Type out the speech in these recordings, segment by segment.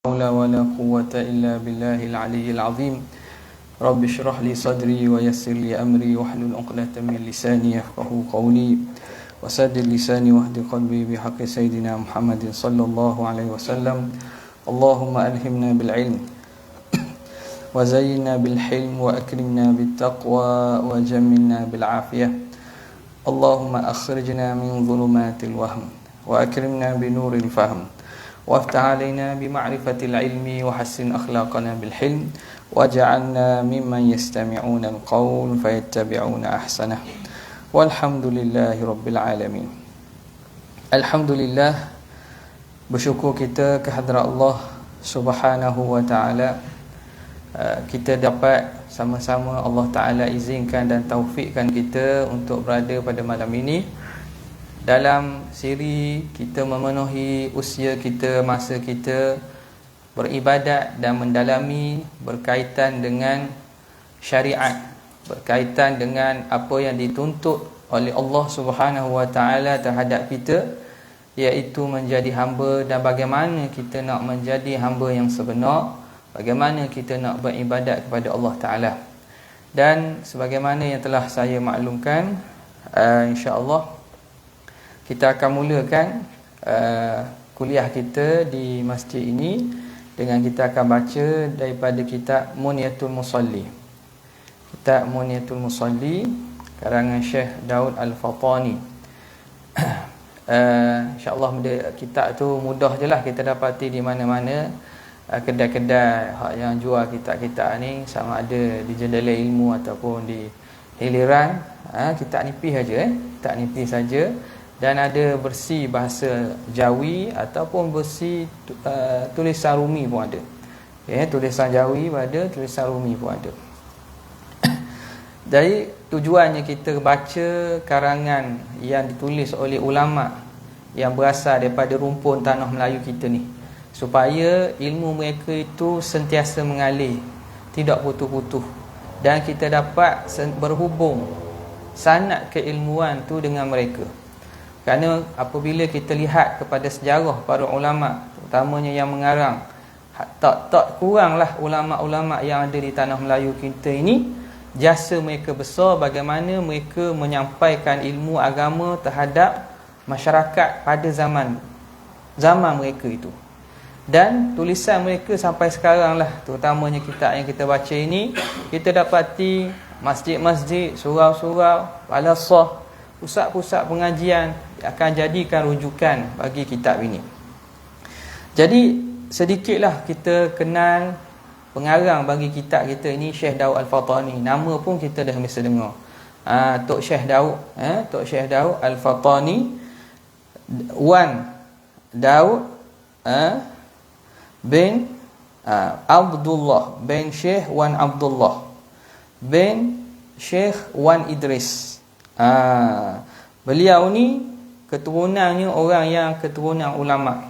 حول ولا قوة إلا بالله العلي العظيم رب اشرح لي صدري ويسر لي أمري واحلل عقدة من لساني يفقهوا قولي وسدد لساني واهد قلبي بحق سيدنا محمد صلى الله عليه وسلم اللهم ألهمنا بالعلم وزينا بالحلم وأكرمنا بالتقوى وجملنا بالعافية اللهم أخرجنا من ظلمات الوهم وأكرمنا بنور الفهم وافتح علينا بمعرفة العلم وحسن أخلاقنا بالحلم واجعلنا ممن يستمعون القول فيتبعون أحسنه والحمد لله رب العالمين. Alhamdulillah, bersyukur kita kehadrat Allah Subhanahu wa ta'ala. Kita dapat sama-sama Allah Ta'ala izinkan dan taufikkan kita untuk berada pada malam ini dalam siri kita memenuhi usia kita, masa kita beribadat dan mendalami berkaitan dengan syariat, berkaitan dengan apa yang dituntut oleh Allah Subhanahu wa ta'ala terhadap kita, iaitu menjadi hamba dan bagaimana kita nak menjadi hamba yang sebenar, bagaimana kita nak beribadat kepada Allah Ta'ala. Dan sebagaimana yang telah saya maklumkan, insya-Allah kita akan mulakan kuliah kita di masjid ini dengan kita akan baca daripada kitab Munyatul Musalli. Kitab Munyatul Musalli karangan Syekh Daud Al-Fatani. InsyaAllah kitab tu mudah je lah kita dapati di mana-mana. Kedai-kedai yang jual kitab-kitab ni, sama ada di Jendela Ilmu ataupun di Hiliran, kitab nipis saja, kitab nipis saja. Dan ada versi bahasa Jawi ataupun versi tulisan Rumi pun ada. Tulisan Jawi pun ada, tulisan Rumi pun ada. Jadi tujuannya kita baca karangan yang ditulis oleh ulama yang berasal daripada rumpun tanah Melayu kita ni, supaya ilmu mereka itu sentiasa mengalir, tidak putus-putus, dan kita dapat berhubung sanad keilmuan tu dengan mereka. Kerana apabila kita lihat kepada sejarah para ulama, terutamanya yang mengarang, tak kuranglah ulama-ulama yang ada di tanah Melayu kita ini, jasa mereka besar bagaimana mereka menyampaikan ilmu agama terhadap masyarakat pada zaman mereka itu. Dan tulisan mereka sampai sekarang lah, terutamanya kitab yang kita baca ini, kita dapati masjid-masjid, surau-surau, madrasah, pusat-pusat pengajian akan jadikan rujukan bagi kitab ini. Jadi sedikitlah kita kenal pengarang bagi kitab kita ini, Syekh Daud Al-Fatani. Nama pun kita dah mesti dengar. Tok Syekh Daud, Tok Syekh Daud Al-Fatani, Wan Daud bin Abdullah bin Syekh Wan Abdullah bin Syekh Wan Idris. Beliau ni keturunannya orang yang keturunan ulama.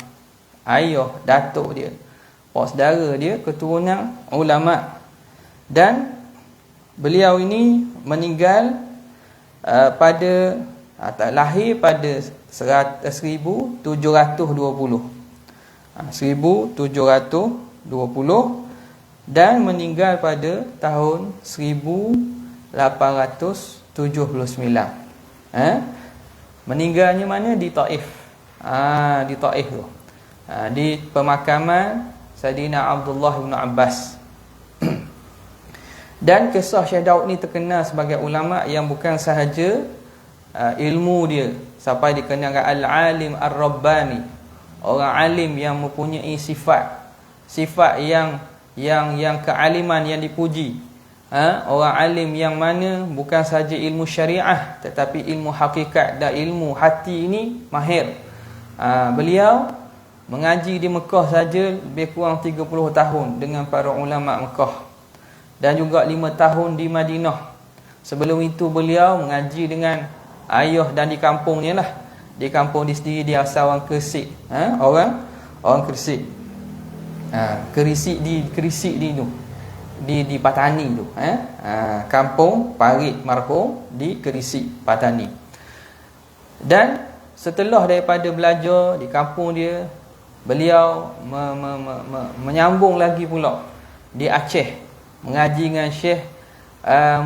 Ayah, datuk dia, pak saudara dia keturunan ulama. Dan beliau ini meninggal lahir pada 1720. 1720 dan meninggal pada tahun 1879. Meninggalnya mana? Di Taif. Di Taif tu. Di pemakaman Saidina Abdullah bin Abbas. Dan kisah Syekh Daud ni terkenal sebagai ulama yang bukan sahaja ilmu dia sampai dikenal al-alim ar-rabbani, orang alim yang mempunyai sifat yang kealiman yang dipuji. Orang alim yang mana bukan saja ilmu syariah tetapi ilmu hakikat dan ilmu hati ini mahir. Beliau mengaji di Mekah saja lebih kurang 30 tahun dengan para ulama Mekah, dan juga 5 tahun di Madinah. Sebelum itu beliau mengaji dengan ayah dan di kampungnya lah. Di kampung di sendiri dia asal orang Kersik. Orang Kersik. Kerisik di tu. Di Patani tu, kampung Parit marhum di Kerisik, Patani. Dan setelah daripada belajar di kampung dia, beliau menyambung lagi pula di Aceh, mengaji dengan Syekh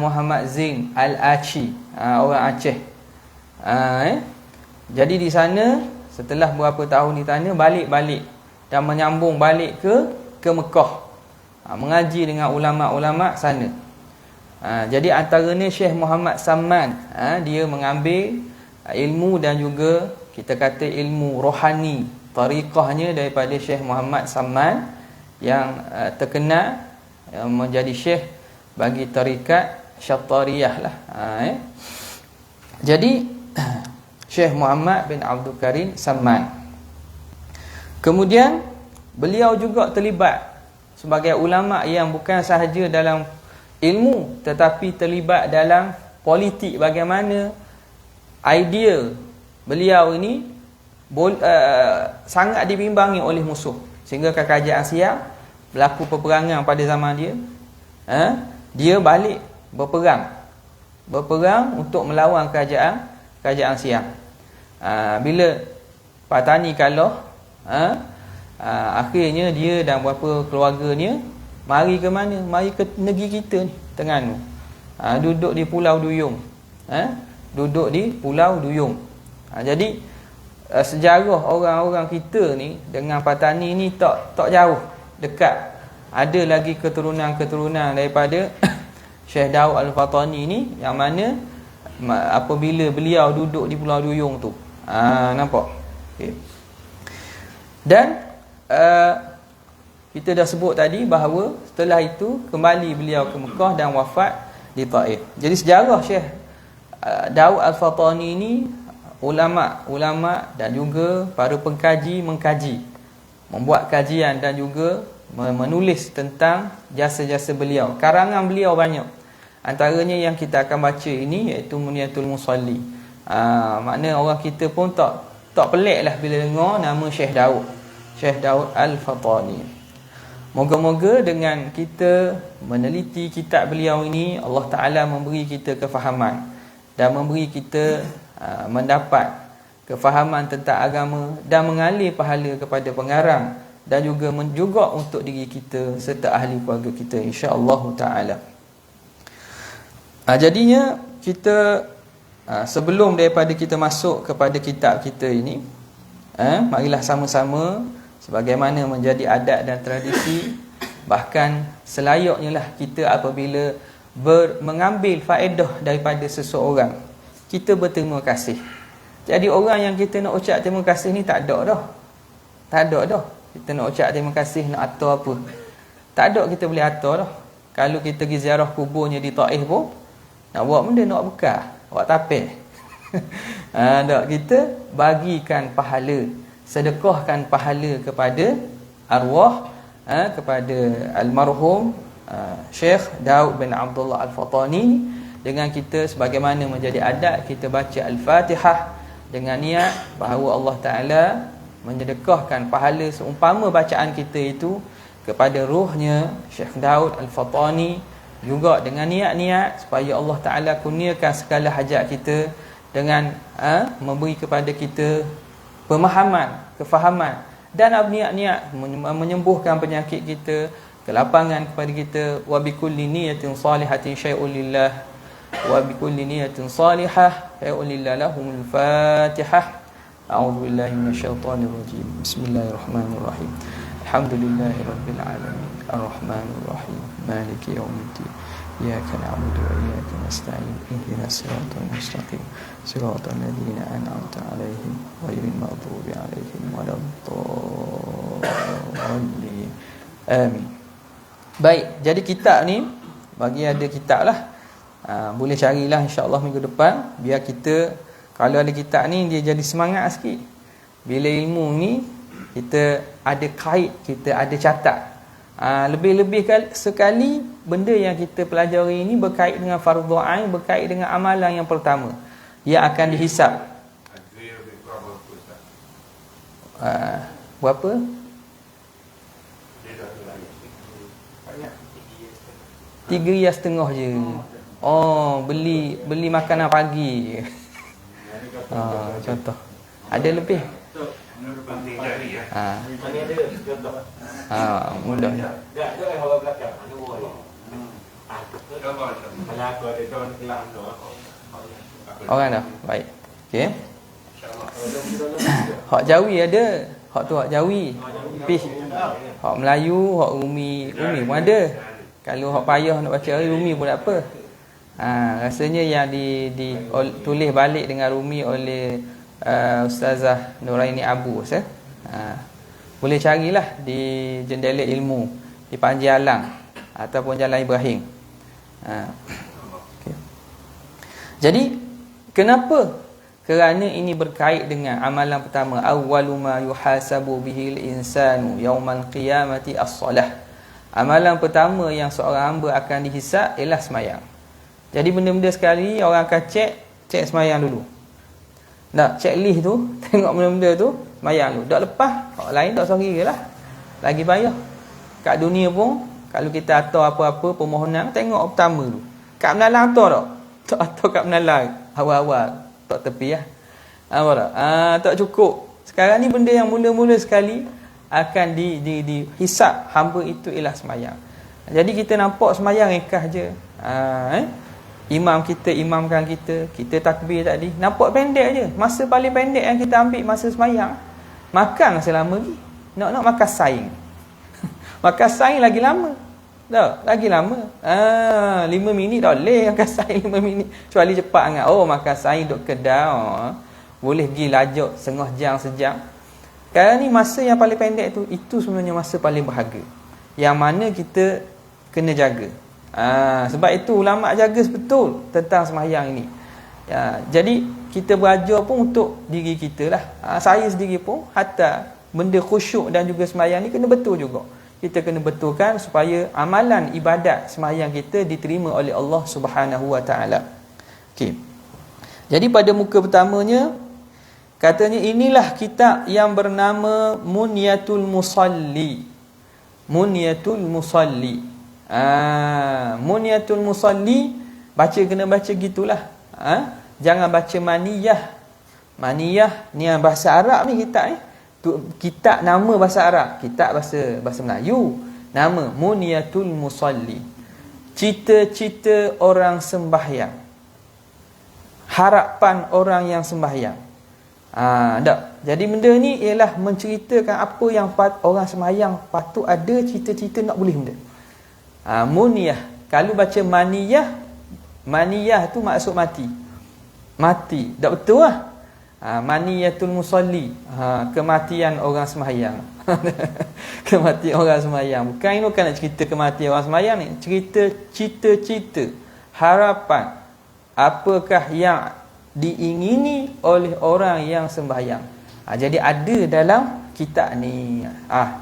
Muhammad Zain Al-Aci, orang Aceh. Jadi di sana setelah beberapa tahun di sana balik dan menyambung balik ke Mekah, mengaji dengan ulama-ulama sana. Jadi antaranya Syekh Muhammad Samman, dia mengambil ilmu dan juga kita kata ilmu rohani, tariqahnya daripada Syekh Muhammad Samman yang terkenal menjadi syekh bagi tarikat Syattariyah lah. Jadi Syekh Muhammad bin Abdul Karim Samman. Kemudian beliau juga terlibat sebagai ulama yang bukan sahaja dalam ilmu tetapi terlibat dalam politik, bagaimana idea beliau ini sangat dibimbangi oleh musuh sehingga kerajaan Siam berlaku peperangan pada zaman dia. Dia balik berperang untuk melawan kerajaan Siam. Bila Patani kalah, akhirnya dia dan beberapa keluarganya mari ke mana? Mari ke negeri kita ni, Terengganu. Duduk di Pulau Duyung. Duduk di Pulau Duyung. Jadi sejarah orang-orang kita ni dengan Patani ni tak jauh, dekat. Ada lagi keturunan-keturunan daripada Syekh Daud Al-Fatani ni, yang mana apabila beliau duduk di Pulau Duyung tu, nampak? Okay. Dan kita dah sebut tadi bahawa setelah itu kembali beliau ke Mekah dan wafat di Taif. Jadi sejarah Syekh Daud Al-Fatani ni, ulama dan juga para pengkaji mengkaji, membuat kajian dan juga menulis tentang jasa-jasa beliau. Karangan beliau banyak. Antaranya yang kita akan baca ini iaitu Muniyatul Musalli. Makna orang kita pun tak pelik lah bila dengar nama Syekh Daud Al-Fatani. Moga-moga dengan kita meneliti kitab beliau ini, Allah Ta'ala memberi kita kefahaman dan memberi kita mendapat kefahaman tentang agama dan mengalir pahala kepada pengarang dan juga untuk diri kita serta ahli keluarga kita, insya-Allah Ta'ala. Jadinya kita sebelum daripada kita masuk kepada kitab kita ini, marilah sama-sama sebagaimana menjadi adat dan tradisi, bahkan selayaknya lah kita apabila mengambil faedah daripada seseorang, kita berterima kasih. Jadi orang yang kita nak ucap terima kasih ni tak ada dah. Kita nak ucap terima kasih nak atur apa? Tak ada kita boleh atur dah. Kalau kita pergi ziarah kuburnya di Taif pun, nak buat benda nak bekal, buat tapir. Tak, kita bagikan pahala, sedekahkan pahala kepada arwah, kepada almarhum Syekh Daud bin Abdullah Al-Fatani, dengan kita sebagaimana menjadi adat kita baca Al-Fatihah dengan niat bahawa Allah Ta'ala menyedekahkan pahala seumpama bacaan kita itu kepada ruhnya Syekh Daud Al-Fatani, juga dengan niat-niat supaya Allah Ta'ala kurniakan segala hajat kita dengan memberi kepada kita pemahaman, kefahaman, dan niat-niat menyembuhkan penyakit kita, kelapangan kepada kita. Wa bikulli niyatin salihatin syai'un lillah, wa bikulli niyatin salihah syai'un lillah. Lahumul Fatihah. A'udzu billahi minasyaitonir rajim. Bismillahirrahmanirrahim. Alhamdulillahi rabbil alamin. Arrahmanir rahim. Maliki yaumiddin. Iyyaka na'budu wa iyyaka nasta'in. Ihdinas siratal mustaqim. Siratal ladzina an'amta 'alaihim ghairil maghdubi 'alaihim waladdallin. Amin. Baik, jadi kitab ni bagi ada kitab lah. Boleh carilah insya-Allah minggu depan, biar kita kalau ada kitab ni dia jadi semangat sikit. Bila ilmu ni kita ada kait, kita ada catat. Lebih-lebih sekali benda yang kita pelajari ini berkait dengan fardhu ain, berkait dengan amalan yang pertama yang akan dihisap. Berapa? RM3.5 je. Oh, beli makanan pagi. Contoh. Ada lebih? penting dari ya. Mana ada contoh? Mudah. Tak ada orang belakang. Mana boleh. Contoh. Kalau aku ada tahun kelam tu. Orang dah. Baik. Okey. InsyaAllah. Hak Jawi ada. Hak tu hak Jawi. Pih. Hak Melayu, hak Rumi pun ada. Kalau hak payah nak baca Rumi pun tak apa. Rasanya yang tulis balik dengan Rumi oleh Ustazah Nuraini Abu boleh carilah di Jendela Ilmu di Panji Alang ataupun Jalan Ibrahim. Okay. Jadi kenapa? Kerana ini berkait dengan amalan pertama, awwalu ma yuhasabu bihil insanu yaumal qiyamati as-salah. Amalan pertama yang seorang hamba akan dihisap ialah semayang. Jadi benda-benda sekali orang akan cek semayang dulu. Nak checklist tu, tengok benda-benda tu, semayang dulu. Tak lepas, orang lain tak sorry ke lah. Lagi payah. Kat dunia pun, kalau kita atur apa-apa permohonan, tengok pertama dulu. Kat Menalang atur tak? Tak atur kat Menalang. Awal-awal. Tak tepi lah. Apa tak? Tak cukup. Sekarang ni benda yang mula-mula sekali akan dihisap hamba itu ialah semayang. Jadi kita nampak semayang rekah je. Imam kita imamkan kita takbir tadi. Nampak pendek je. Masa paling pendek yang kita ambil masa semayang. Makan selama lagi. Nak makan saing. Makan saing lagi lama. Tak, lagi lama. 5 minit dah boleh makan saing 5 minit. Kecuali cepat sangat. Makan saing duk kedai. Boleh pergi lajak setengah jam, sejam. Sekarang ni masa yang paling pendek tu, itu sebenarnya masa paling berharga. Yang mana kita kena jaga. Sebab itu ulama jaga betul tentang sembahyang ini. Jadi kita belajar pun untuk diri kita lah. Saya sendiri pun hatta benda khusyuk dan juga sembahyang ni kena betul juga. Kita kena betulkan supaya amalan ibadat sembahyang kita diterima oleh Allah Subhanahu Wa Taala. Okey. Jadi pada muka pertamanya katanya inilah kitab yang bernama Munyatul Musalli. Munyatul Musalli. Munyatul Musalli kena baca gitulah. Jangan baca maniyah. Maniyah ni bahasa Arab ni kitab ni. Kitab nama bahasa Arab, kitab bahasa Melayu. Nama Munyatul Musalli. Cita-cita orang sembahyang. Harapan orang yang sembahyang. Jadi benda ni ialah menceritakan apa yang orang sembahyang patut ada cita-cita nak boleh benda. Muniyah. Kalau baca maniyah tu maksud mati. Mati. Tak betul lah. Maniyatul musalli. Kematian orang sembahyang. Kematian orang sembahyang. Bukan ini bukan nak cerita kematian orang sembahyang ni. Cerita cita-cita. Harapan. Apakah yang diingini oleh orang yang sembahyang. Jadi ada dalam kitab ni.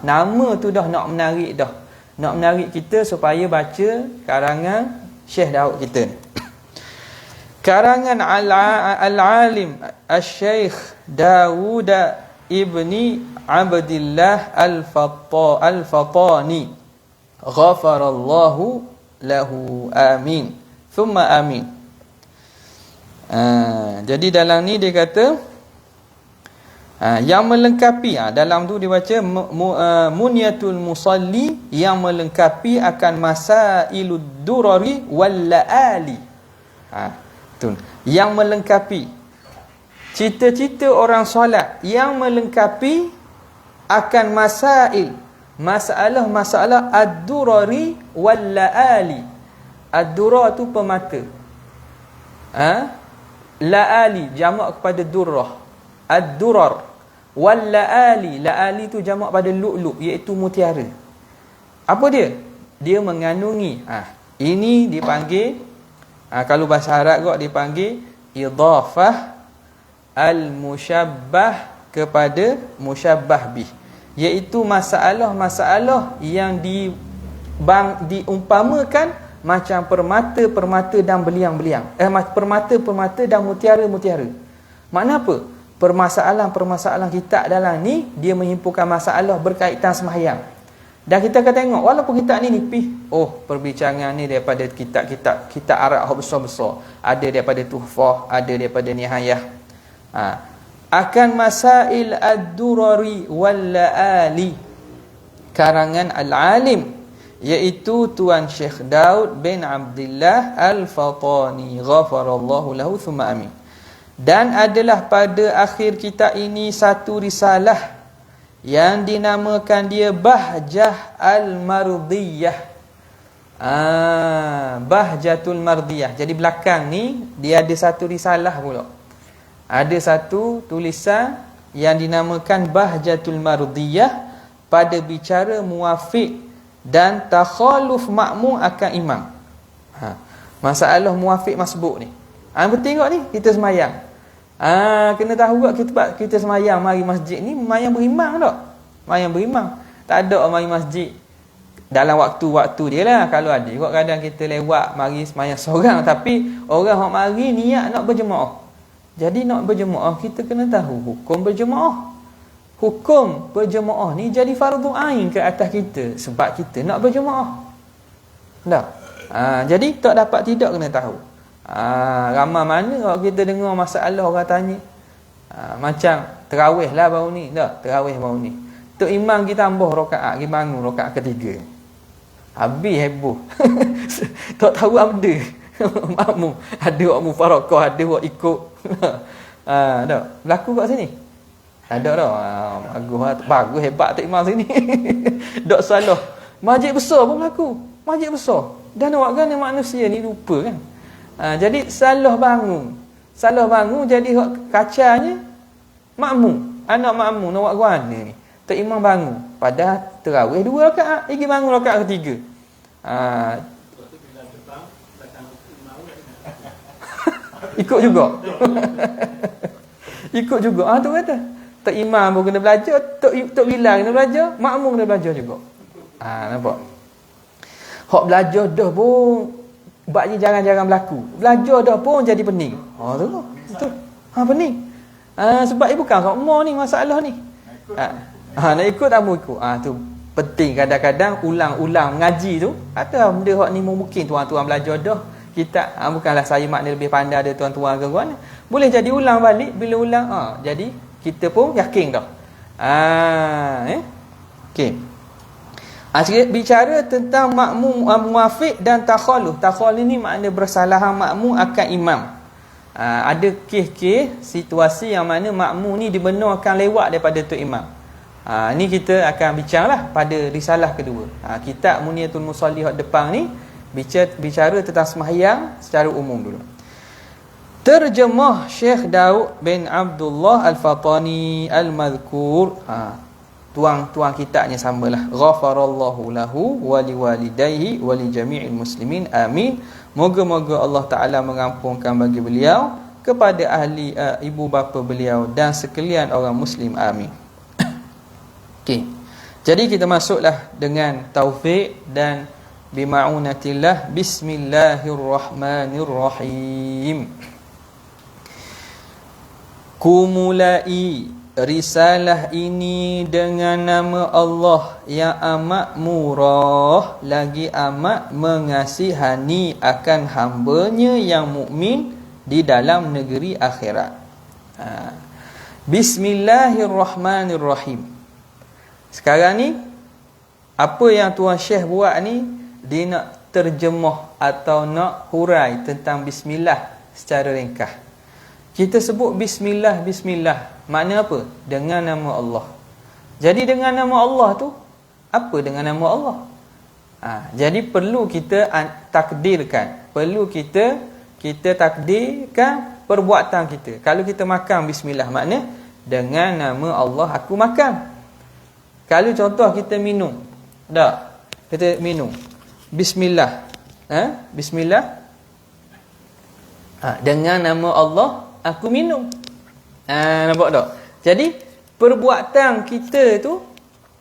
Nama tu dah nak menarik dah. Nak menarik kita supaya baca karangan Syekh Daud kita ni. Karangan Al-Alim Al-Syekh Dawud Ibni Abdillah Al-Fatani Ghafarallahu lahu amin. Thumma amin. Jadi dalam ni dia kata yang melengkapi, dalam tu dia baca Munyatul Musalli, yang melengkapi akan masailud durari wal laali. Tu yang melengkapi cita-cita orang solat, yang melengkapi akan masalah ad-durari wal laali. Ad-dura tu pemata. Laali jamak kepada durrah. Ad-durar wal laali tu jamak pada lu'lu', iaitu mutiara. Apa dia? Dia mengandungi ini dipanggil kalau bahasa Arab kok dipanggil idhafah al-musyabbah kepada musyabbah bih, iaitu masalah-masalah yang diumpamakan macam permata-permata dan beliang-beliang. Permata-permata dan mutiara-mutiara. Makna apa? Permasalahan-permasalahan kitab dalam ni dia menghimpunkan masalah berkaitan sembahyang. Dan kita akan tengok walaupun kitab ni nipis, perbincangan ni daripada kitab Arab besar-besar, ada daripada Tuhfah, ada daripada Nihayah. akan masail ad-durari wal laali, karangan Al-Alim, iaitu Tuan Syekh Daud bin Abdullah Al-Fatani, ghafarallahu lahu thumma amin. Dan adalah pada akhir kitab ini satu risalah yang dinamakan dia Bahjah Al-Mardiyah. Bahjatul Mardiyah. Jadi belakang ni dia ada satu risalah pula. Ada satu tulisan yang dinamakan Bahjatul Mardiyah pada bicara muwafiq dan takhaluf makmum akan imam. Masalah muwafiq masbuk ni. Penting tengok ni, kita semayang. Kena tahu juga kita semayang mari masjid ni semayang berimam tak? Semayang berimam. Tak ada mari masjid dalam waktu-waktu dia lah. Kalau ada juga kadang kita lewat mari semayang seorang, tapi orang hok mari niat nak berjemaah. Jadi nak berjemaah kita kena tahu hukum berjemaah. Hukum berjemaah ni jadi fardu ain ke atas kita sebab kita nak berjemaah. Tak? Jadi tak dapat tidak kena tahu. Ramai mana kalau kita dengar masalah orang tanya, macam terawih lah baru ni. Tak? Terawih baru ni. Tok imam kita tambah rakaat, kita bangun rakaat ketiga. Habis heboh. Tak tahu apa. Makmum ada wak mufarakah, ada wak ikut. Tak? Berlaku kat sini. Ada dah. Bagus hebat tok imam sini. Tak salah. Masjid besar pun berlaku. Masjid besar. Dan awak kan manusia ni lupa kan. Jadi salah bangun jadi kacanya makmum, anak makmum nak buat guana ni. Tok imam bangun padahal tarawih 2 rakaat, lagi bangun rakaat ketiga. Ikut juga. Ikut juga. Tu kata tok imam pun kena belajar, tok bilal kena belajar, makmum kena belajar juga. Nampak? Hak belajar dah pun baknya jarang-jarang berlaku. Belajar dah pun jadi pening. Tu. Betul. Pening. Sebab bukan semua ni masalah ni. Nak ikut tak mau ikut. Tu penting kadang-kadang ulang-ulang mengaji tu. Ada benda hak ni mungkin tuan-tuan belajar dah. Kita bukanlah saya makna lebih pandai ada tuan-tuan ke kawan. Boleh jadi ulang balik, bila ulang jadi kita pun yakin dah. Okey. Bicara tentang makmum muwafiq dan takhaluf. Takhaluf ni makna bersalahan makmum akan imam. Ada kes-kes situasi yang mana makmum ni dibenarkan lewat daripada tok imam. Ni kita akan bincanglah pada risalah kedua. Kitab Muniyatul Musalli hak depan ni bicara tentang sembahyang secara umum dulu. Terjemah Syekh Daud bin Abdullah Al-Fatani Al-Madhkur. Tuang kitabnya samalah. Ghafarallahu lahu wa liwalidayhi wa li jami'il muslimin. Amin. Moga-moga Allah Taala mengampunkan bagi beliau, kepada ahli ibu bapa beliau dan sekalian orang muslim. Amin. Okey. Jadi kita masuklah dengan taufik dan bima'unatillah. Bismillahirrahmanirrahim. Kumulai risalah ini dengan nama Allah yang amat murah lagi amat mengasihani akan hamba-Nya yang mukmin di dalam negeri akhirat. Bismillahirrahmanirrahim. Sekarang ni apa yang Tuan Syekh buat ni, dia nak terjemah atau nak hurai tentang bismillah secara ringkas. Kita sebut bismillah, bismillah. Makna apa? Dengan nama Allah. Jadi dengan nama Allah tu, apa dengan nama Allah? Jadi perlu kita takdirkan. Perlu kita takdirkan perbuatan kita. Kalau kita makan bismillah, makna dengan nama Allah aku makan. Kalau contoh kita minum. Tak? Kita minum. Bismillah. Bismillah. Dengan nama Allah aku minum. Nampak tak? Jadi perbuatan kita tu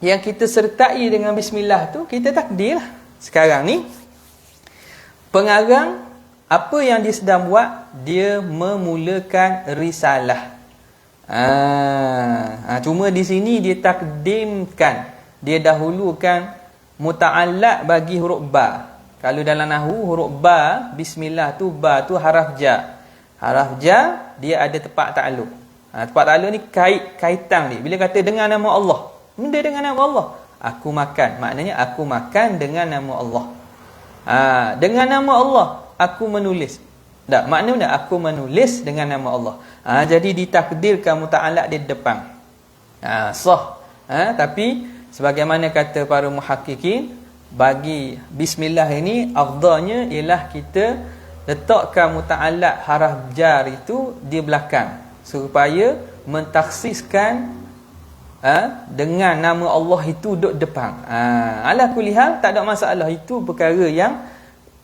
yang kita sertai dengan bismillah tu, kita takdir lah. Sekarang ni pengarang apa yang dia sedang buat, dia memulakan risalah. Cuma di sini dia takdimkan, dia dahulukan muta'allaq bagi huruf ba. Kalau dalam nahwu huruf ba, bismillah tu, ba tu haraf ja. Haraf ja dia ada tepat ta'alluq. Tempat ta'ala ni kaitan ni. Bila kata dengan nama Allah, benda dengan nama Allah. Aku makan, maknanya aku makan dengan nama Allah. Dengan nama Allah aku menulis. Tak, maknanya aku menulis dengan nama Allah. Jadi ditakdirkan muta'alaq di depan. Sah. Tapi sebagaimana kata para muhaqqiqin, bagi bismillah ini afdalnya ialah kita letakkan muta'alaq haraf jar itu di belakang supaya mentaksiskan dengan nama Allah itu duduk depan. Ala kulli hal, tak ada masalah, itu perkara yang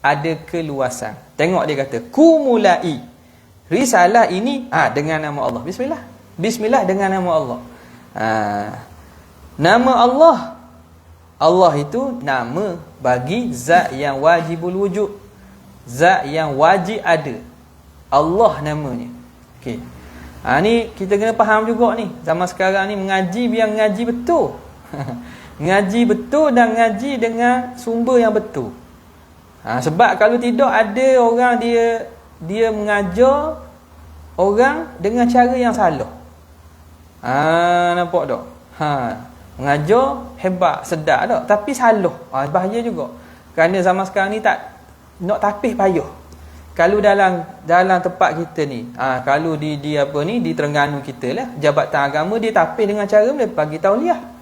ada keluasan. Tengok dia kata kumulai risalah ini dengan nama Allah. Bismillah dengan nama Allah. Nama Allah itu nama bagi zat yang wajibul wujud, zat yang wajib ada. Allah namanya. Okey. Ni kita kena faham juga ni. Zaman sekarang ni mengaji biar ngaji betul. Ngaji betul dan ngaji dengan sumber yang betul. Sebab kalau tidak, ada orang dia mengajar orang dengan cara yang salah. Nampak tak? Mengajar hebat, sedap tak? Tapi salah. Bahaya juga. Kerana zaman sekarang ni tak nak tapis payah. Kalau dalam tempat kita ni, kalau di di Terengganu kita lah, jabatan agama dia tapis dengan cara dia bagi tauliah.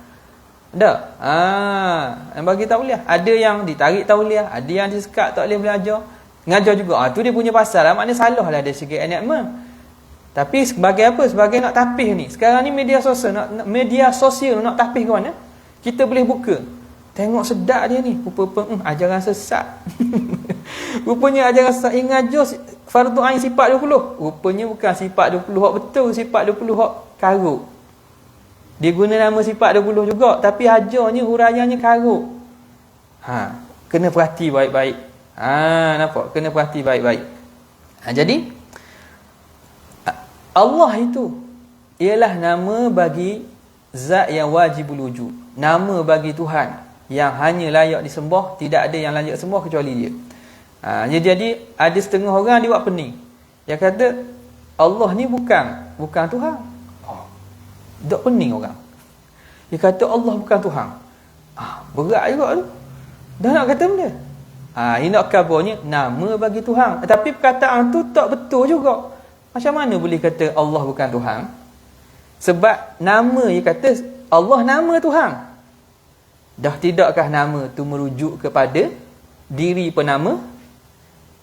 Tak? Yang bagi tauliah. Ada yang ditarik tauliah, ada yang disekat tak boleh belajar. Ngajar juga. Tu dia punya pasal lah. Maknanya salah lah dari segi enakmen. Tapi sebagai apa? Sebagai nak tapis ni. Sekarang ni media sosial nak tapis ke mana? Kita boleh buka. Tengok sedap dia ni. Rupa-rupa ajaran sesat. Rupanya ajaran sesat yang ngajar fardu ain sifat 20. Rupanya bukan sifat 20 hak betul, sifat 20 hak karut. Dia guna nama sifat 20 juga, tapi ajarnya huraiannya karut. Kena perhati baik-baik. Nampak? Kena perhati baik-baik. Jadi Allah itu ialah nama bagi zat yang wajibul wujud. Nama bagi Tuhan yang hanya layak disembah, tidak ada yang layak sembah kecuali dia. Jadi ada setengah orang dia buat pening. Dia kata Allah ni bukan Tuhan. Dok pening orang. Dia kata Allah bukan Tuhan. Berat juga tu. Dah nak kata benda. Ini nak kabarnya nama bagi Tuhan. Tapi perkataan tu tak betul juga. Macam mana boleh kata Allah bukan Tuhan? Sebab nama dia kata Allah nama Tuhan. Dah tidakkah nama tu merujuk kepada diri penama?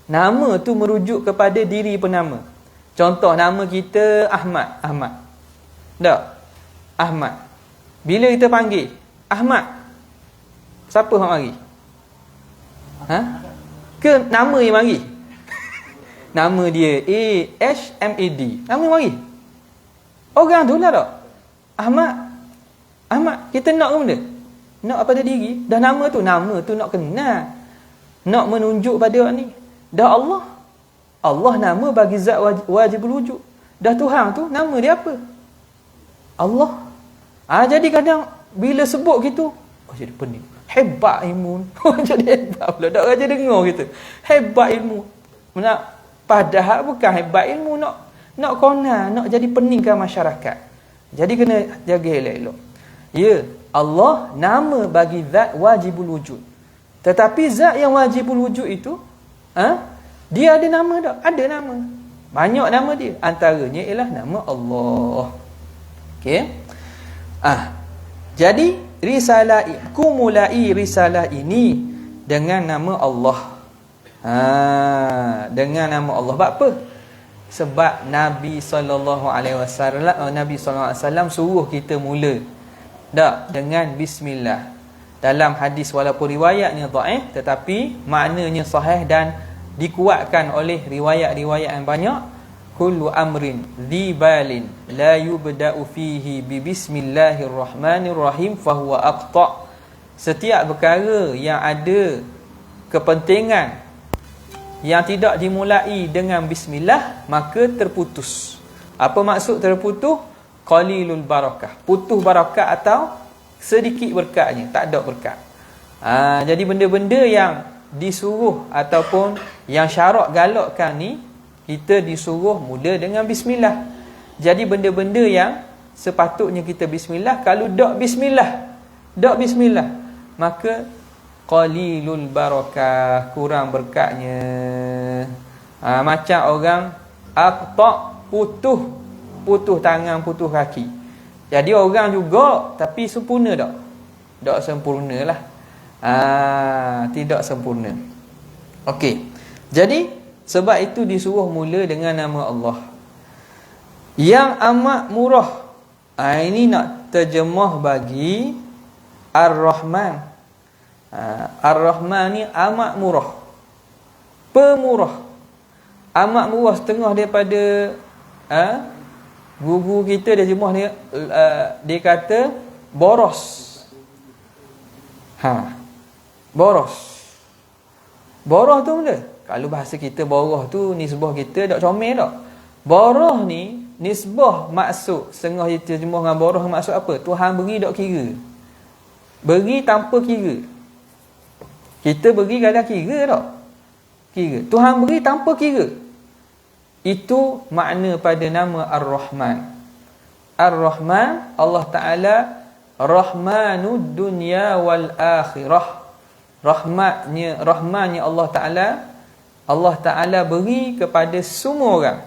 Nama tu merujuk kepada diri penama. Contoh nama kita Ahmad. Tak? Ahmad. Bila kita panggil Ahmad, siapa yang mari? Ke nama yang mari? Nama dia AHMAD. Nama yang mari? Orang tu lah tak? Ahmad. Kita nak ke benda? Nak pada diri. Dah nama tu nak kenal. Nak menunjuk pada orang ni. Dah Allah nama bagi zat wajibul wujud. Dah Tuhan tu nama dia apa? Allah. Jadi kadang bila sebut gitu, jadi pening. Hebat ilmu. Jadi hebat pula. Tak raja dengar gitu. Hebat ilmu. Padahal bukan hebat ilmu, nak kona, nak jadi peningkan masyarakat. Jadi kena jaga elok-elok. Ya, Allah nama bagi zat wajibul wujud. Tetapi zat yang wajibul wujud itu, dia ada nama tak? Ada nama. Banyak nama dia. Antaranya ialah nama Allah. Okey. Jadi kumulai risalah ini dengan nama Allah. Dengan nama Allah. Sebab apa? Sebab Nabi SAW suruh kita mula dengan bismillah. Dalam hadis walaupun riwayatnya dhaif, tetapi maknanya sahih dan dikuatkan oleh riwayat-riwayat yang banyak. Kullu amrin dhi balin la yubda'u fihi bi bismillahirrahmanirrahim fahuwa aqta'. Setiap perkara yang ada kepentingan yang tidak dimulai dengan bismillah, maka terputus. Apa maksud terputus? Qalilul barakah. Putus barakah atau sedikit berkatnya, tak ada berkat. Jadi benda-benda yang disuruh ataupun yang syarak galakkan ni, kita disuruh mula dengan bismillah. Jadi benda-benda yang sepatutnya kita bismillah, kalau dak bismillah, maka qalilul barakah, kurang berkatnya. Macam orang putuh tangan, putuh kaki. Jadi orang juga, tapi sempurna tak? Tak sempurna lah. Tidak sempurna. Okey. Jadi sebab itu disuruh mula dengan nama Allah yang amat murah. Ini nak terjemah bagi Ar-Rahman. Ar-Rahman ni amat murah, pemurah, amat murah, setengah daripada guru kita dia terjemah dia kata boros. Boros tu benda. Kalau bahasa kita boros tu nisbah kita tak comel tak. Boros ni nisbah maksud setengah dia terjemah dengan boros maksud apa? Tuhan beri tak kira. Beri tanpa kira. Kita beri kadang kira tak? Kira. Tuhan beri tanpa kira. Itu makna pada nama Ar-Rahman. Ar-Rahman, Allah Ta'ala Rahmanud dunya wal akhirah. Rahmannya Allah Ta'ala beri kepada semua orang.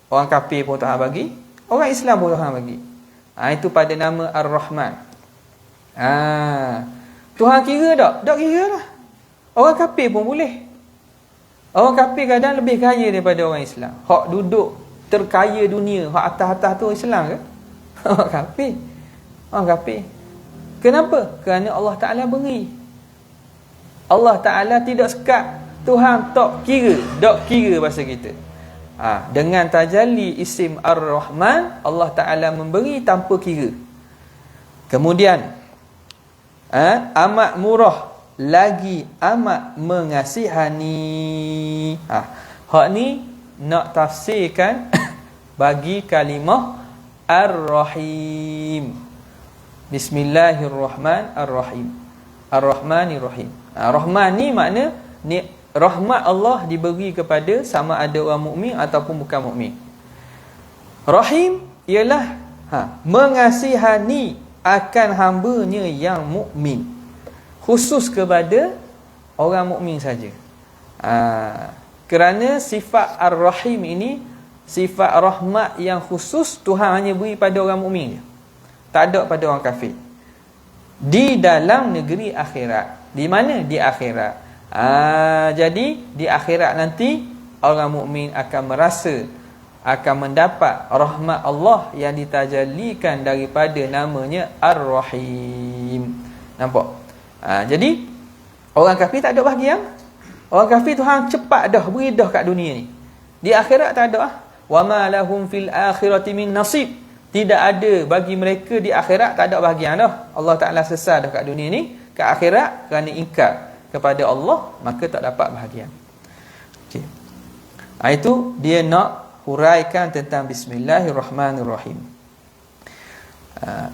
Orang kafir pun Tuhan bagi, orang Islam pun Tuhan bagi. Itu pada nama Ar-Rahman. Tuhan kira tak? Tak kira lah. Orang kafir pun boleh. Orang kafir kadang lebih kaya daripada orang Islam. Hak duduk terkaya dunia, hak atas-atas tu Islam ke? Orang kafir. Kenapa? Kerana Allah Ta'ala beri. Allah Ta'ala tidak sekat. Tuhan tak kira bahasa kita. Dengan tajalli isim Ar-Rahman, Allah Ta'ala memberi tanpa kira. Kemudian amat murah, lagi amat mengasihani. Hak ni nak tafsirkan bagi kalimah Ar-Rahim. Bismillahirrahmanirrahim. Ar-Rahmanirrahim. Rahman ni makna ni rahmat Allah diberi kepada sama ada orang mukmin ataupun bukan mukmin. Rahim ialah mengasihani akan hamba-Nya yang mukmin, khusus kepada orang mukmin saja. Kerana sifat Ar-Rahim ini sifat rahmat yang khusus, Tuhan hanya beri pada orang mukmin, tak ada pada orang kafir. Di dalam negeri akhirat. Di mana? Di akhirat. Jadi di akhirat nanti orang mukmin akan merasa, akan mendapat rahmat Allah yang ditajallikan daripada namanya Ar-Rahim. Nampak? Jadi orang kafir tak ada bahagian. Orang kafir Tuhan cepat dah beri dah kat dunia ni. Di akhirat tak ada. Wa ma lahum fil akhirati min nasib. Tidak ada bagi mereka di akhirat, tak ada bahagian dah. Allah Ta'ala sesat dah kat dunia ni. Kat akhirat kerana ingkar kepada Allah, maka tak dapat bahagian. Okey. Itu dia nak huraikan tentang Bismillahirrahmanirrahim.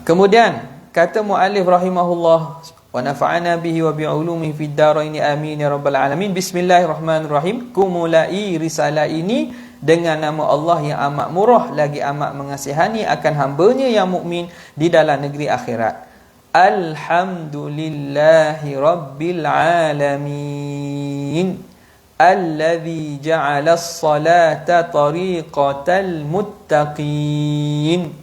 Kemudian kata muallif rahimahullah, wa nafa'ana bihi wa bi'ulumihi fid darain amin ya rabbal alamin. Bismillahirrahmanirrahim. Kumulai risalah ini dengan nama Allah yang amat murah, lagi amat mengasihani akan hamba-Nya yang mukmin di dalam negeri akhirat. Alhamdulillahi rabbil alamin. Alladhi ja'ala as-salata tariqatal muttaqin.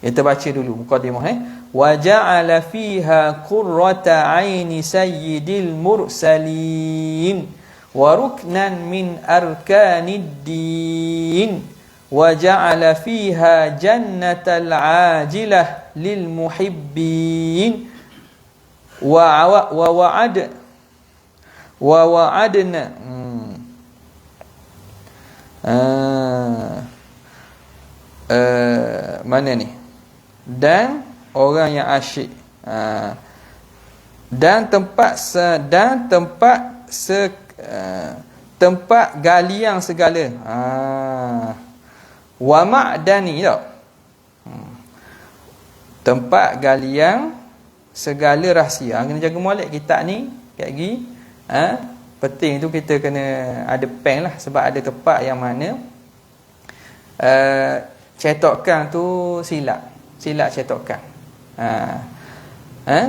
Kita baca dulu mukadimah. Wa ja'ala fiha qurrata 'aini sayyidil mursalin wa ruknan min arkanid din wa ja'ala fiha jannatal 'ajilah lil muhibbin wa wa'adna mana ni, dan orang yang asyik, dan tempat galian segala. Wa ma'dani tak? Tempat galian segala rahsia. Kena jaga molek kitab ni kat lagi. Penting tu kita kena ada pen lah, sebab ada tempat yang mana cetokkan tu silap cetokkan.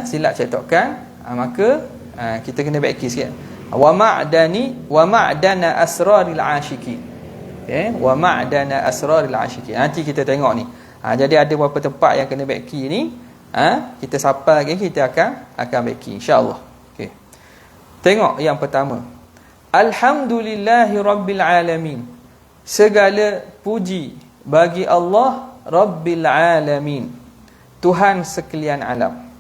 Silap cetokkan, maka kita kena baiki sikit. Wa ma'dana asraril asyikin. Okey, wa ma'dana asraril asyikin. Nanti kita tengok ni. Jadi ada beberapa tempat yang kena baiki ni. Kita sapa lagi, kita akan baiki insya-Allah. Okey. Tengok yang pertama. Alhamdulillahi rabbil alamin. Segala puji bagi Allah Rabbil alamin, Tuhan sekalian alam.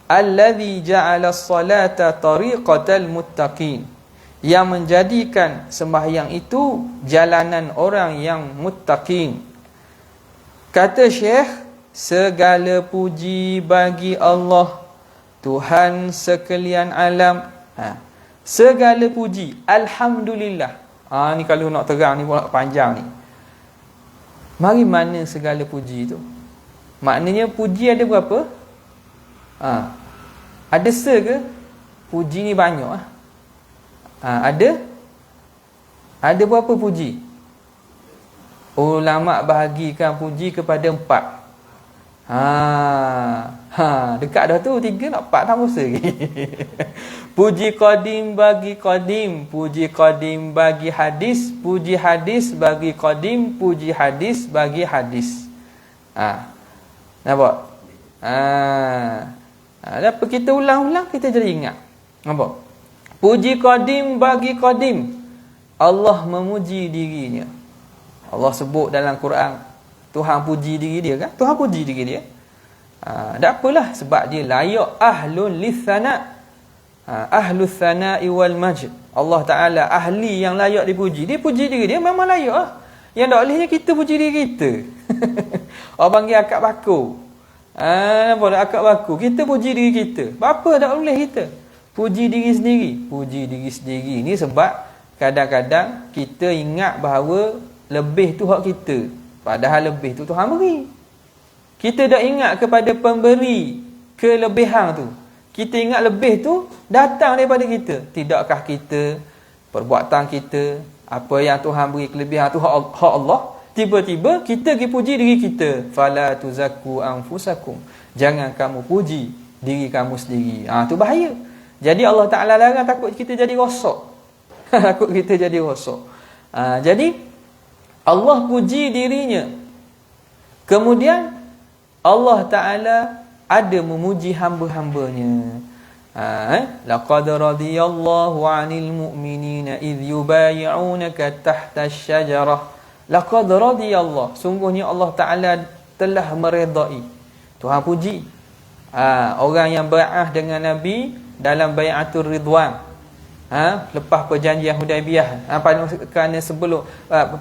Allazi ja'ala as-salata tariqatal muttaqin, yang menjadikan sembahyang itu jalanan orang yang muttaqin. Kata Syekh, segala puji bagi Allah Tuhan sekalian alam. Segala puji, alhamdulillah. Ni kalau nak terang ni pula panjang ni. Mari mana segala puji tu? Maknanya puji ada berapa? Ada ke? Puji ni banyak. Ada berapa puji? Ulama bahagikan puji kepada 4. Dekat dah tu 3 nak 4 tambah lagi. Puji qadim bagi qadim, puji qadim bagi hadis, puji hadis bagi qadim, puji hadis bagi hadis. Nampak? Apa kita ulang-ulang kita jadi ingat. Nampak? Puji qadim bagi qadim. Allah memuji dirinya. Allah sebut dalam Quran, Tuhan puji diri dia kan? Tuhan puji diri dia. Tak apalah, sebab dia layak ahlul lithana. Ahlus sana'i wal majd. Allah Ta'ala ahli yang layak dipuji. Dia puji diri dia memang layak lah. Yang tak bolehnya kita puji diri kita. Orang panggil akak baku. Nampak tak akak baku? Kita puji diri kita. Apa tak boleh kita? Puji diri sendiri. Puji diri sendiri ni sebab kadang-kadang kita ingat bahawa lebih tu hak kita. Padahal lebih tu Tuhan beri. Kita dah ingat kepada pemberi kelebihan tu. Kita ingat lebih tu datang daripada kita. Tidakkah kita, perbuatan kita, apa yang Tuhan beri kelebihan tu hak Allah, tiba-tiba kita pergi puji diri kita. Fala tuzakku anfusakum. Jangan kamu puji diri kamu sendiri. Tu bahaya. Jadi Allah Ta'ala larang, takut kita jadi rosak. Takut kita jadi rosak. Jadi Allah puji dirinya. Kemudian Allah Ta'ala ada memuji hamba-hambanya. Laqad radiyallahu 'anil mu'minina idh yubay'unaka tahta asy-syajarah. Laqad radiyallahu, sungguhnya Allah Ta'ala telah meredai. Tuhan puji orang yang bai'ah dengan Nabi dalam bai'atul ridwan. Lepas perjanjian Hudaibiyah, kerana sebelum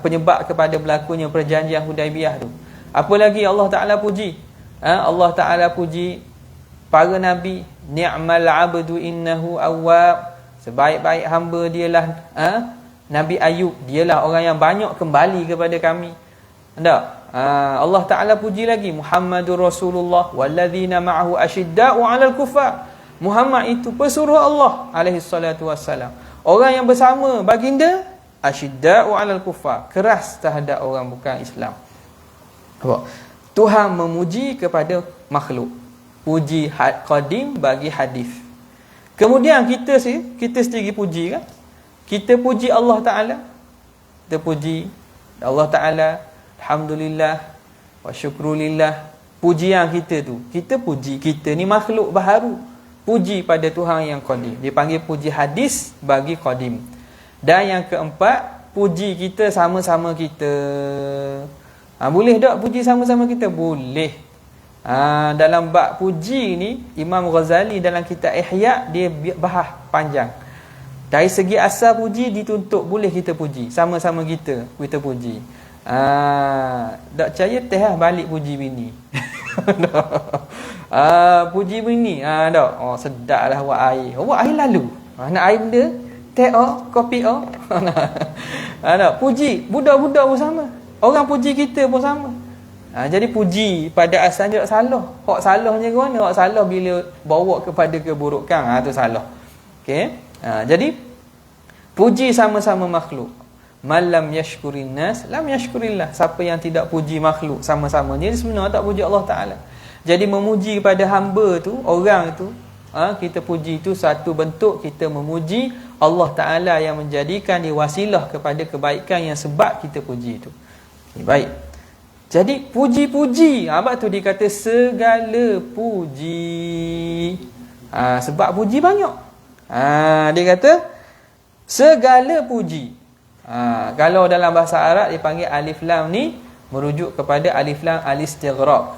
penyebab kepada berlakunya perjanjian Hudaibiyah tu. Apa lagi Allah Ta'ala puji? Allah Ta'ala puji para Nabi. Ni'mal abdu innahu awwab. Sebaik-baik hamba dialah Nabi Ayub. Dialah orang yang banyak kembali kepada kami. Tak? Allah Ta'ala puji lagi Muhammadur Rasulullah walladzina ma'ahu asyidda'u 'alal kuffar. Muhammad itu pesuruh Allah alaihi salatu wassalam. Orang yang bersama baginda asyidda'u 'alal kuffar, keras terhadap orang bukan Islam. Apa? Tuhan memuji kepada makhluk. Puji qadim bagi hadis. Kemudian kita sendiri puji kan? Kita puji Allah Ta'ala. Kita puji Allah Ta'ala. Alhamdulillah wa syukrulillah. Pujian kita tu, kita puji, kita ni makhluk baharu. Puji pada Tuhan yang qadim. Dia panggil puji hadis bagi qadim. Dan yang keempat, puji kita sama-sama kita. Boleh tak puji sama-sama kita? Boleh. Dalam bab puji ni, Imam Ghazali dalam kitab Ihya, dia bahas panjang. Dari segi asal puji dituntut boleh kita puji. Sama-sama kita puji. Tak percaya teh balik puji bini. Puji bini. Tak. Sedap lah buat air. Buat air lalu. Nak air benda? Teh kopi tak. Puji. Budak-budak pun sama. Orang puji kita pun sama. Jadi puji pada asalnya tak salah. Hak salahnya ke mana? Hak salah bila bawa kepada keburukan. Tu salah. Okey. Jadi puji sama-sama makhluk. Man lam yashkurin nas lam yashkurillah. Siapa yang tidak puji makhluk sama-sama, dia sebenarnya tak puji Allah Taala. Jadi memuji kepada hamba tu, orang tu, kita puji itu satu bentuk kita memuji Allah Taala yang menjadikan dia wasilah kepada kebaikan yang sebab kita puji itu. Baik. Jadi puji-puji, sebab tu dia kata segala puji. Sebab puji banyak. Dia kata segala puji. Kalau dalam bahasa Arab dipanggil alif lam ni merujuk kepada alif lam al-istighraq,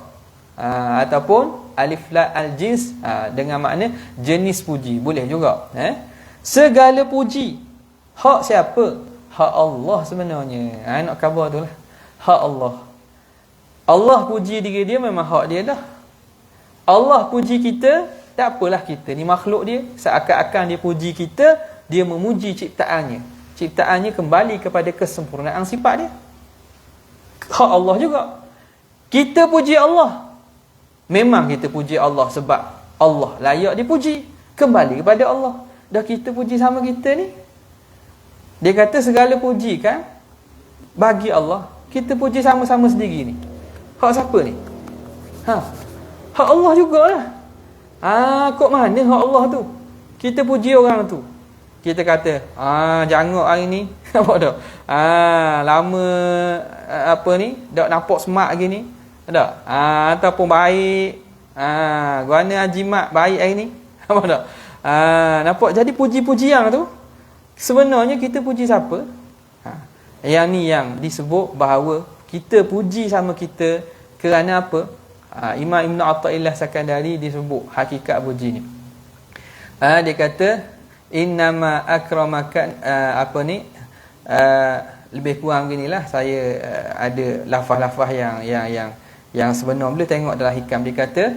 ataupun alif lam al-jins, dengan makna jenis puji, boleh juga. Segala puji hak siapa? Hak Allah sebenarnya. Nak khabar tu lah, hak Allah. Allah puji diri dia, memang hak dia dah. Allah puji kita, tak apalah kita ni makhluk dia, seakan-akan dia puji kita, dia memuji ciptaannya. Ciptaannya kembali kepada kesempurnaan sifat dia. Hak Allah juga. Kita puji Allah, memang kita puji Allah sebab Allah layak dipuji, kembali kepada Allah. Dah kita puji sama kita ni. Dia kata segala puji kan bagi Allah, kita puji sama-sama sendiri ni. Hak siapa ni? Hak Allah jugalah. Kok mana hak Allah tu? Kita puji orang tu, kita kata, jangok hari ni. Apa dah? Lama apa ni? Tak nampak smart gini. Tak? Ataupun baik. Guana jimat baik hari ni. Apa tak? Nampak? Jadi puji-pujian tu sebenarnya kita puji siapa? Yang ni yang disebut bahawa kita puji sama kita kerana apa? Imam Ibn Athaillah Sakandari disebut hakikat puji ni. Dia kata innama akramakan lebih kurang beginilah. Saya ada lafaz-lafaz yang sebenar. Boleh tengok dalam hikam, dia kata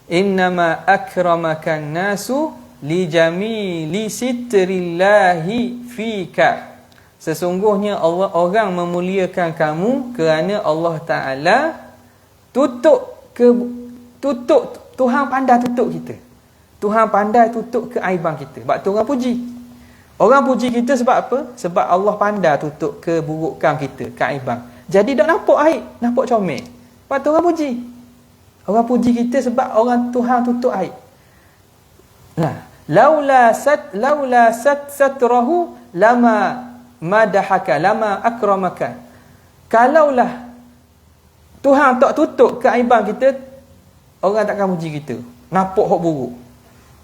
innama akramakan nasu li jamili sitrillahi fika. Sesungguhnya Allah, orang memuliakan kamu kerana Allah Taala tutup Tuhan pandai tutup kita. Tuhan pandai tutup keaiban kita. Sebab tu orang puji. Orang puji kita sebab apa? Sebab Allah pandai tutup keburukan kita, keaiban. Jadi tak nampak aib, nampak comel. Sebab tu orang puji. Orang puji kita sebab orang Tuhan tutup aib. Laula satrahu lama madahaka lama akramaka. Kalaulah Tuhan tak tutup keaiban kita, orang takkan puji kita. Nampak hak buruk.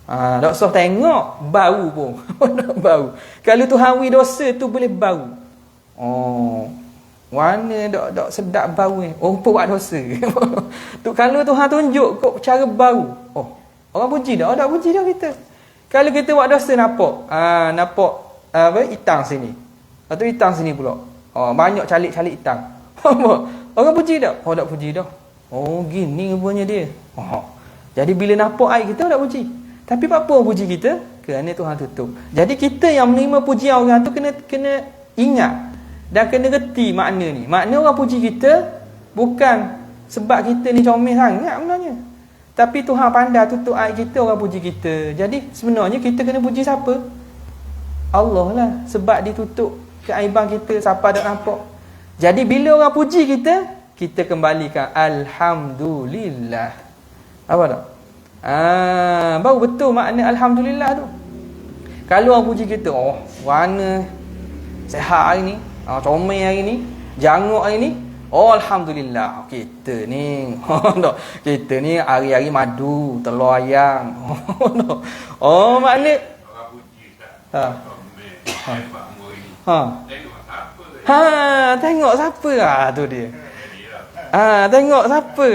Tak usah tengok bau pun. Bau. Kalau Tuhan wi dosa tu boleh bau. Mana dok sedap bau ni. Buat dosa. Tu kalau Tuhan tunjuk kok cara bau. Orang puji dah, tak puji dah kita. Kalau kita buat dosa nampak. Nampak hitam sini. Atau hitam sini pula. Banyak calik-calik hitam. Orang puji dah. Tak puji dah. Gini rupanya dia. Jadi bila nampak aib kita tak puji. Tapi apa orang puji kita? Kerana Tuhan tutup. Jadi kita yang menerima pujian orang tu kena ingat dan kena reti makna ni. Makna orang puji kita bukan sebab kita ni comel sangat sebenarnya. Tapi Tuhan pandai tutup aib kita, orang puji kita. Jadi sebenarnya kita kena puji siapa? Allah lah. Sebab ditutup keaiban kita, siapa tak nampak. Jadi bila orang puji kita, kita kembalikan alhamdulillah. Apa tak? Baru betul makna alhamdulillah tu. Kalau orang puji kita, warna sehat hari ni, comel hari ni, janguk hari ni, alhamdulillah. Kita ni kita ni hari-hari madu, telur ayam. Makna Orang puji tak? tengok siapa tu dia. Tengok siapa.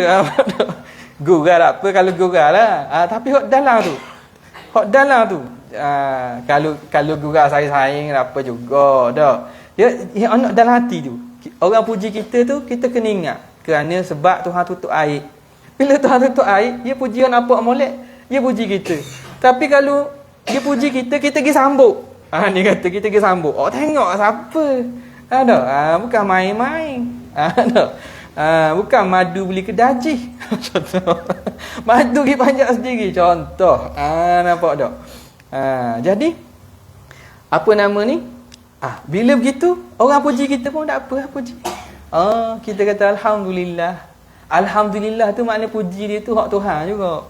Gurau tak apa kalau gurau lah. Tapi hok dalam tu. Kalau gurau saing-saing apa juga dah. Dia anak dalam hati tu. Orang puji kita tu kita kena ingat kerana sebab Tuhan tutup aib. Bila Tuhan tutup aib, dia puji orang nampak molek, dia puji kita. Tapi kalau dia puji kita pergi sambut. Dia kata kita pergi sambut. Tengok siapa. Bukan main-main. Bukan madu beli kedai. Contoh. Madu pergi panjat sendiri. Contoh. Nampak tak? Jadi apa nama ni? Bila begitu, orang puji kita pun tak apa puji. Kita kata alhamdulillah. Alhamdulillah tu makna puji dia tu hak Tuhan juga.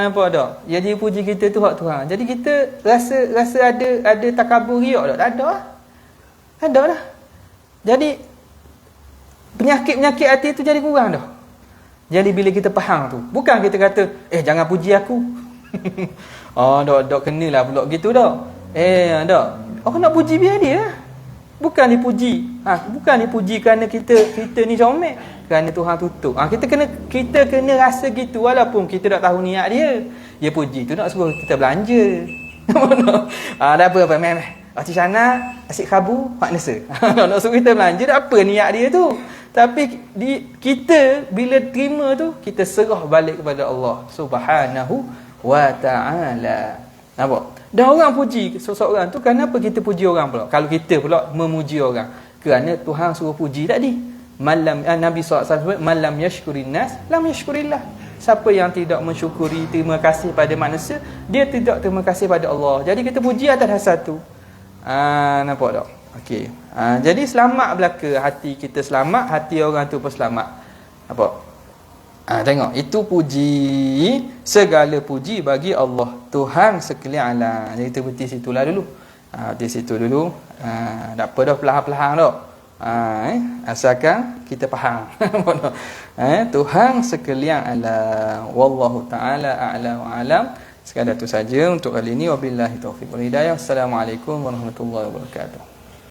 Apa dak? Jadi puji kita tu hak Tuhan. Jadi kita rasa ada takabur riak tak? Tak ada lah. Tak ada lah. Jadi penyakit hati tu jadi kurang dah. Jadi bila kita faham tu, bukan kita kata jangan puji aku. Dok kenalah pula gitu dah. Dak. Orang nak puji biar dia. Bukan dipuji. Bukan dipuji kerana kita ni comel, kerana Tuhan tutup. Kita kena rasa gitu walaupun kita tak tahu niat dia. Dia puji tu nak suruh kita belanja. Dah apa meh. Asyik sana, asyik kabu, hak nesa. Nak suruh kita belanja dah apa niat dia tu. Tapi kita bila terima tu, kita serah balik kepada Allah Subhanahu wa ta'ala. Nampak? Dan orang puji seseorang tu, kenapa kita puji orang pula? Kalau kita pula memuji orang, kerana Tuhan suruh puji tadi. Nabi SAW, malam yashkurin nas lam yashkurillah. Siapa yang tidak mensyukuri, terima kasih pada manusia, dia tidak terima kasih pada Allah. Jadi kita puji atas dasar tu. Nampak tak? Okey. Jadi selamat belaka hati kita, selamat hati orang tu pun selamat. Nampak? Tengok, itu puji, segala puji bagi Allah Tuhan sekalian alam. Jadi kita berhenti situlah dulu. Di situ dulu. Tak apa dah perlahan-perlahan dah. Asalkan kita faham. Tuhan sekalian alam. Wallahu ta'ala a'la wa alam. Sekadar itu saja untuk kali ini. Wabillahi taufiq wal hidayah. Assalamualaikum warahmatullahi wabarakatuh.